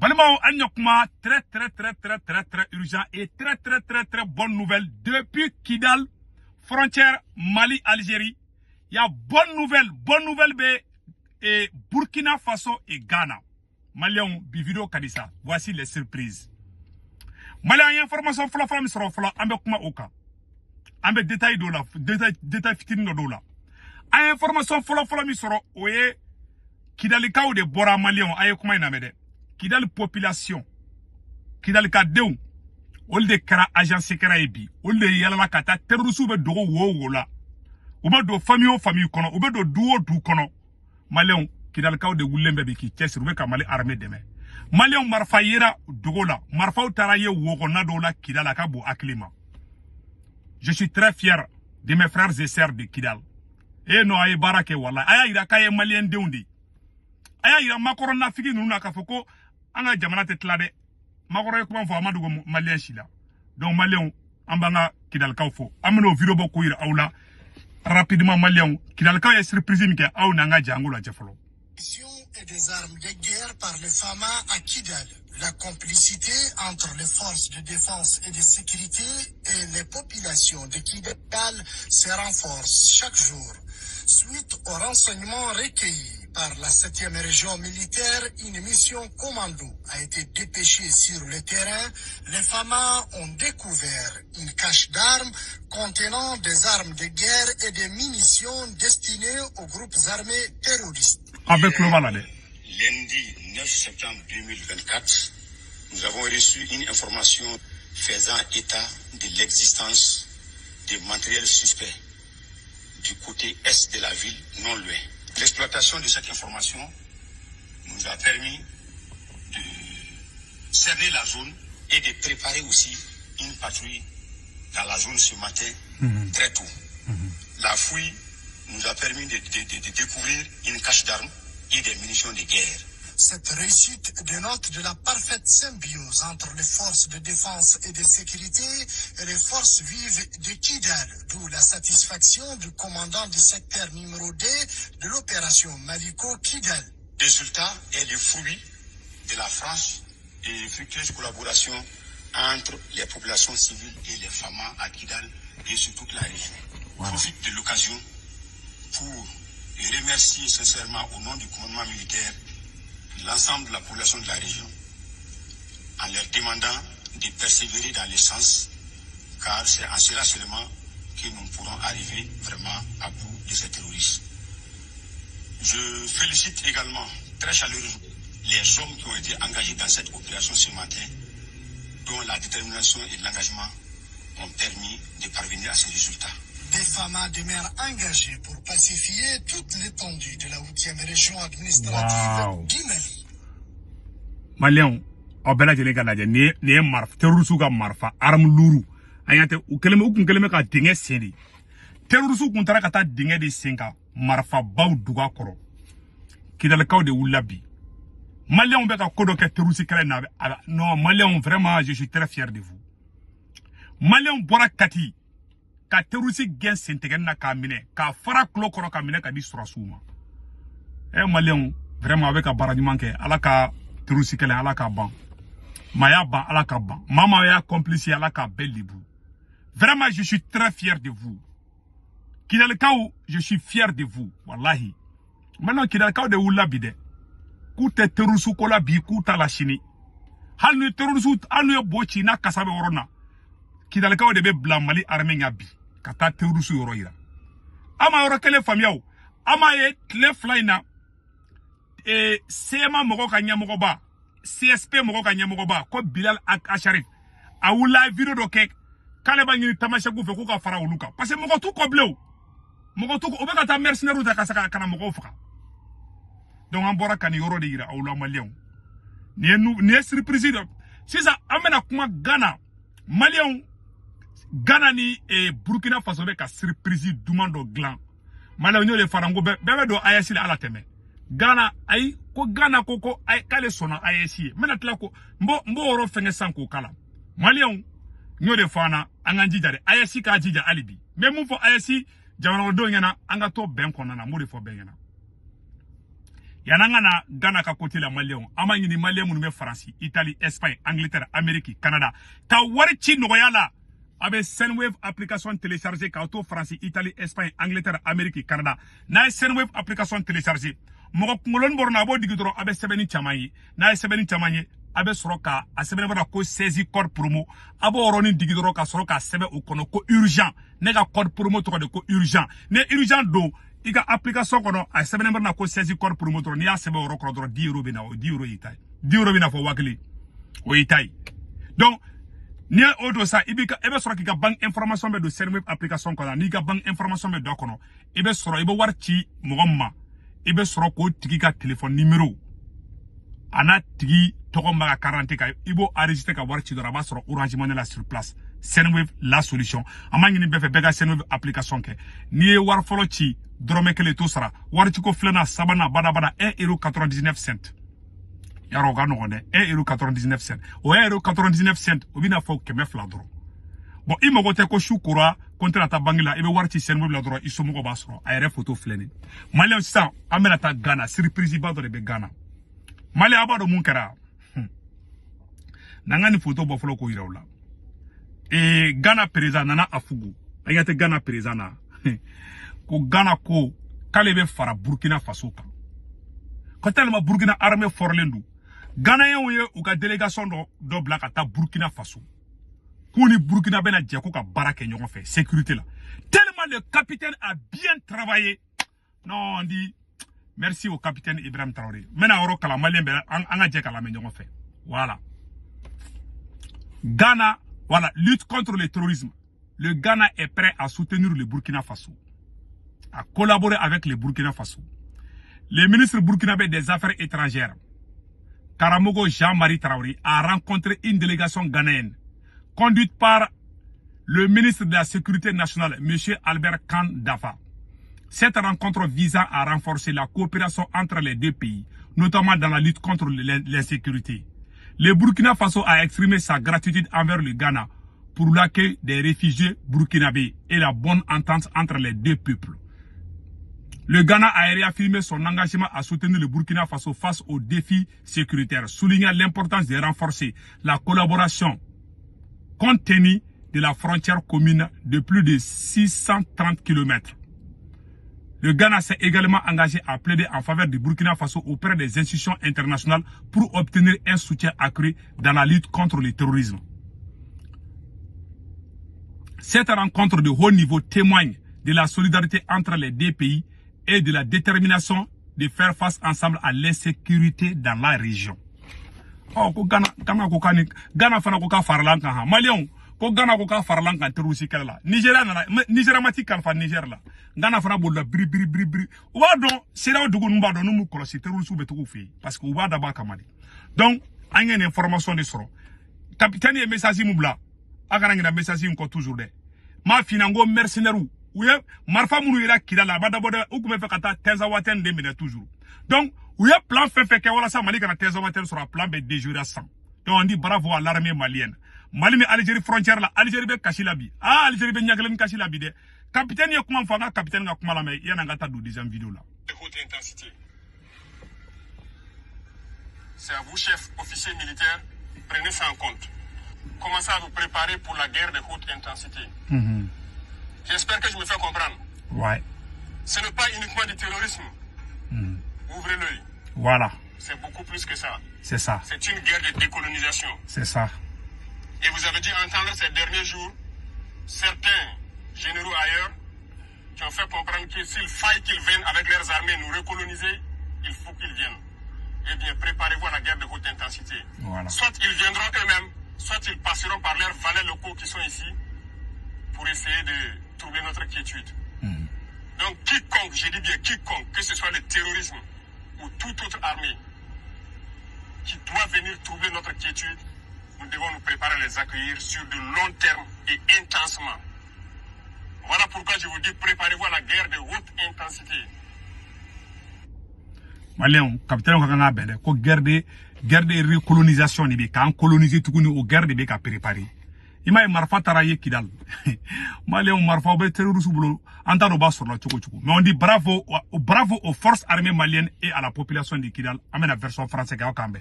Malimo Anyokma, très urgent et très bonne nouvelle depuis Kidal, frontière Mali-Algérie. Il y a bonne nouvelle et Burkina Faso et Ghana. Malion Bivido Kadisa. Voici les surprises. Malion information fla mi soro fla ambe kuma oka. Ambe détail do la détail fitin do la. Information fla mi soro oye Kidal ka de bora Malion aye kuma ina mede. Kidal population Kidal ka deun ol de kara agent secret ebi ol de yala kata terrorisme be dogo wo la ou be do famille kono ou be do du kono Malion Kidal ka de wulembe be ki test rube ka Mali armée deme Malion marfa yera dogo la marfa utaraye wo ko na do la Kidal ka bo aklima. Je suis très fier de mes frères et sœurs de Kidal e no ay barake wala aya ira kaye Malien deundi aya ira makoro na figi nuna ka foko anga jamana tetlade makoro ko fo amadu Malien shila donc Malien ambanga Kidal ka fo amno vidéo boko ira awla rapidement Malien Kidal ka ya surprise mi ke aw na nga jango la jefolo et des armes de guerre par les FAMA à Kidal. La complicité entre les forces de défense et de sécurité et les populations de Kidal se renforce chaque jour. Suite aux renseignements recueillis par la 7e région militaire, une mission commando a été dépêchée sur le terrain. Les FAMA ont découvert une cache d'armes contenant des armes de guerre et des munitions destinées aux groupes armés terroristes. Avec le malade. Lundi 9 septembre 2024, nous avons reçu une information faisant état de l'existence de matériel suspect du côté est de la ville, non loin. L'exploitation de cette information nous a permis de cerner la zone et de préparer aussi une patrouille dans la zone ce matin très tôt. La fouille nous a permis de découvrir une cache d'armes et des munitions de guerre. Cette réussite dénote de la parfaite symbiose entre les forces de défense et de sécurité et les forces vives de Kidal, d'où la satisfaction du commandant du secteur numéro 2 de l'opération Maliko-Kidal. Le résultat est le fruit de la franche et fructueuse collaboration entre les populations civiles et les FAMA à Kidal et sur toute la région. Je profite de l'occasion pour remercier sincèrement au nom du commandement militaire l'ensemble de la population de la région en leur demandant de persévérer dans le sens, car c'est en cela seulement que nous pourrons arriver vraiment à bout de ces terroristes. Je félicite également très chaleureusement les hommes qui ont été engagés dans cette opération ce matin, dont la détermination et l'engagement ont permis de parvenir à ces résultats. Des FAMA demeurent engagés pour pacifier toute l'étendue de la 8e région administrative du Mali. Malien, obela jele galaje ne marf terrorisme ga marfa arme luru ayate u keleme ka dinge sendi terrorisme kun tara kata dinge de senka marfa baw duga koro Kidal kaw de wulabi Malien be ka kodo ke terrorisme kala na non Malien vraiment je suis très fier de vous. Malien bora kati ka terrorisme gen sentegen na ka mine ka fara klo koro ka mine ka di surasuma Malien vraiment avec un barajement ke alaka terrorisme kala alaka ban maya ban alaka ban mama ya complice alaka belibu. Vraiment je suis très fier de vous. Kidal kaw je suis fier de vous wallahi. Maintenant Kidal kaw de wula bide ku te terrorisme ko la bi ku ta la chini hal ni terrorisme anu bochi na kasabe orona Kidal kaw de be bla Mali armée ngabi kata terrorisme yoro ira ama yoro kele famiyaw ama ye tle flyna e sema mogo ka nyamogo ba CSP mogo ka nyamogo ba ko Bilal Acharif awula video do ke kale ba ngi tamasha gu fe ku ka fara uluka parce que mogo tu ko blew mogo tu ko obeka ta mercenaire ta kasaka kana mogo fuka donc an bora kan yoro de ira awula Malien ne surprise do sisa amena kuma Ghana ni Burkina Faso be ka surprise dumando glan Malien le farango be do ayasi ala teme Ghana ay ko Ghana ko ay kale sona ayesi mena tla ko mbo oro fenge sanko kala Malien de fana anganji jare ayesi ka jija alibi mais mun fo ayesi jamana do nyana anga to ben konana mo de fo ben yana yanangana Ghana ka côté la Malien ama ni Malien mun be France Italie Espagne Angleterre Amérique Canada ta warchi noyala avec Sendwave application téléchargée ka to France Italie Espagne Angleterre Amérique Canada na Sendwave application téléchargée moko ngolon borna bo digidoro abe sebeni chamayi na sebeni chamayi abe soroka a sebeni bana ko 16 code promo abo oroni digidoro ka soroka sebe o kono ko urgent ne ka code promo to de ko urgent ne urgent do iga application kono a sebeni bana ko 16 code promo to ni a sebe oro ko do 10 euro bina o 10 euro itai 10 euro bina fo wakili o itai donc ni odo sa ibika ebe soro ki ga bank information be do Sendwave application kono ni ga bank information be do kono ibe soro ibe warchi mogomma ibe soro ko tigi ka téléphone numéro ana tigi togomba ka 40 ka ibo enregistrer ka warchi do raba soro Orange Money la sur place Sendwave la solution amani ni befe bega Sendwave application ke ni war folo ci drome kele to sara warchi ko flena sabana bada 1,99 €. Yaro ga no de 1,99 €. O 1,99 € obina fo keme fla dro. Bon imo gote ko shukura kontra ta bangila ibe warchi Sendwave la dro iso mo ba soro ayre photo flene Malien sa amena ta Ghana surprise ba do be Ghana Malien abado mun kara nangani photo bo folo ko irawla Ghana président nana afugu ayate Ghana président na ko Ghana ko kale be fara Burkina Faso kan ko tellement Burkina armée forlendu Ghana ye u ka délégation do bla ka ta Burkina Faso Kuni Burkina bena djeko ka barake nyon fait sécurité là. Tellement le capitaine a bien travaillé. Non, on dit merci au capitaine Ibrahim Traoré. Maintenant oro kala malien be anga djeka la nyon fait. Voilà. Ghana, voilà, lutte contre le terrorisme. Le Ghana est prêt à soutenir le Burkina Faso. À collaborer avec le Burkina Faso. Le ministre burkinabé des Affaires étrangères, Karamogo Jean-Marie Traoré, a rencontré une délégation ghanéenne conduite par le ministre de la Sécurité nationale, M. Albert Khan Dafa. Cette rencontre visant à renforcer la coopération entre les deux pays, notamment dans la lutte contre l'insécurité. Le Burkina Faso a exprimé sa gratitude envers le Ghana pour l'accueil des réfugiés burkinabés et la bonne entente entre les deux peuples. Le Ghana a réaffirmé son engagement à soutenir le Burkina Faso face aux défis sécuritaires, soulignant l'importance de renforcer la collaboration compte tenu de la frontière commune de plus de 630 km. Le Ghana s'est également engagé à plaider en faveur du Burkina Faso auprès des institutions internationales pour obtenir un soutien accru dans la lutte contre le terrorisme. Cette rencontre de haut niveau témoigne de la solidarité entre les deux pays et de la détermination de faire face ensemble à l'insécurité dans la région. Oh, ko Ghana fana ko ka farlan kan ha Malien ko Ghana ko ka farlan kan terroriste kala Nigeria mati kan fa Niger la Ghana fana bo la bri o ba don sera dugu numba don mu kolosi terroriste be to fi parce que o ba da ba kamadi donc an une information de soro capitaine e message mu bla akana ngina message ko toujours de ma finango mercenaire ouye marfa munu ira kila la ba da boda o kuma fe kata tenza waten de mena toujours donc où y a plan fait que voilà ça Mali kana tezo mater sur un plan be déjouer à 100. Donc on dit bravo à l'armée malienne. Mali mais Algérie frontière là, Algérie be kashilabi. Ah Algérie be nyagelen kashilabi de. Capitaine ya kuma fanga capitaine nga kuma la mais yana ngata do deuxième vidéo là. De haute intensité. C'est à vous chefs officiers militaires, prenez ça en compte. Commencez à vous préparer pour la guerre de haute intensité. J'espère que je me fais comprendre. Ouais. Ce n'est pas uniquement du terrorisme. Ouvrez l'œil. Voilà. C'est beaucoup plus que ça. C'est ça. C'est une guerre de décolonisation. C'est ça. Et vous avez dû entendre ces derniers jours certains généraux ailleurs qui ont fait comprendre que s'il faille qu'ils viennent avec leurs armées nous recoloniser, il faut qu'ils viennent. Eh bien, préparez-vous à la guerre de haute intensité. Voilà. Soit ils viendront eux-mêmes, soit ils passeront par leurs valets locaux qui sont ici pour essayer de troubler notre quiétude. Donc quiconque, je dis bien quiconque, que ce soit le terrorisme ou toute autre armée qui doit venir troubler notre quiétude, nous devons nous préparer à les accueillir sur de long terme et intensement. Voilà pourquoi je vous dis, préparez-vous à la guerre de haute intensité. Malien, capitaine Kakanga Bede, ko guerre de recolonisation ni be kan coloniser tukuni o guerre de be ka préparer. ima ye marifa tara ye Kidal malien marifa be terroriste bolo anta do ba sur la choko choko mais on dit bravo aux forces armées maliennes et à la population de Kidal amena version française ka kambe